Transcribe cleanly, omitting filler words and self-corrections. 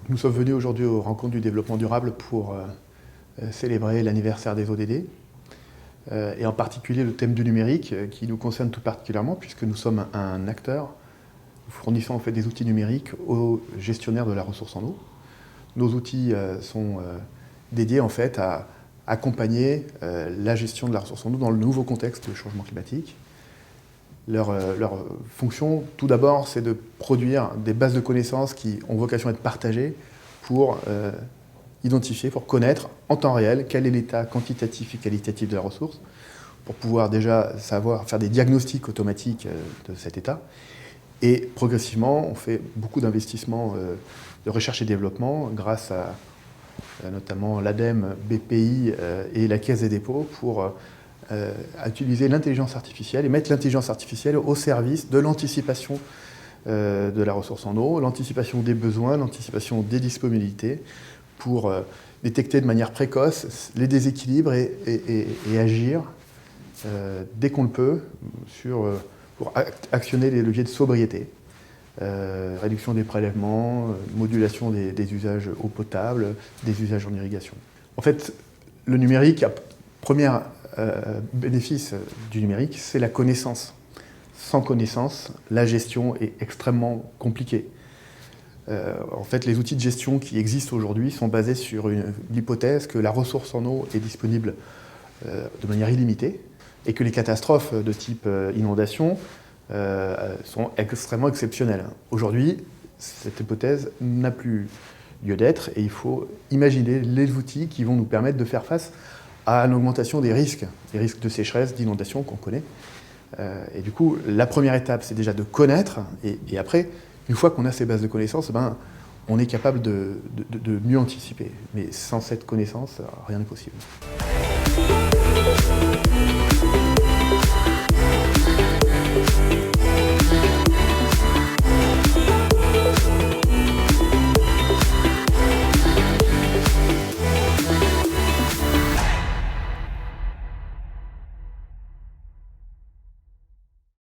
Nous sommes venus aujourd'hui aux Rencontres du développement durable pour célébrer l'anniversaire des ODD, et en particulier le thème du numérique qui nous concerne tout particulièrement puisque nous sommes un acteur. Nous fournissons en fait des outils numériques aux gestionnaires de la ressource en eau. Nos outils sont dédiés en fait à accompagner la gestion de la ressource en eau dans le nouveau contexte du changement climatique. Leur fonction, tout d'abord, c'est de produire des bases de connaissances qui ont vocation à être partagées pour identifier, pour connaître en temps réel quel est l'état quantitatif et qualitatif de la ressource, pour pouvoir déjà savoir faire des diagnostics automatiques de cet état. Et progressivement, on fait beaucoup d'investissements de recherche et développement grâce à notamment l'ADEME, BPI et la Caisse des dépôts pour utiliser l'intelligence artificielle et mettre l'intelligence artificielle au service de l'anticipation de la ressource en eau, l'anticipation des besoins, l'anticipation des disponibilités pour détecter de manière précoce les déséquilibres et agir dès qu'on le peut pour actionner les leviers de sobriété. Réduction des prélèvements, modulation des usages eau potable, des usages en irrigation. En fait, le numérique, premier bénéfice du numérique, c'est la connaissance. Sans connaissance, la gestion est extrêmement compliquée. En fait, les outils de gestion qui existent aujourd'hui sont basés sur l'hypothèse que la ressource en eau est disponible de manière illimitée et que les catastrophes de type inondation sont extrêmement exceptionnelles. Aujourd'hui, cette hypothèse n'a plus lieu d'être et il faut imaginer les outils qui vont nous permettre de faire face à une augmentation des risques de sécheresse, d'inondation qu'on connaît. Et du coup, la première étape, c'est déjà de connaître et après, une fois qu'on a ces bases de connaissances, on est capable de mieux anticiper. Mais sans cette connaissance, rien n'est possible.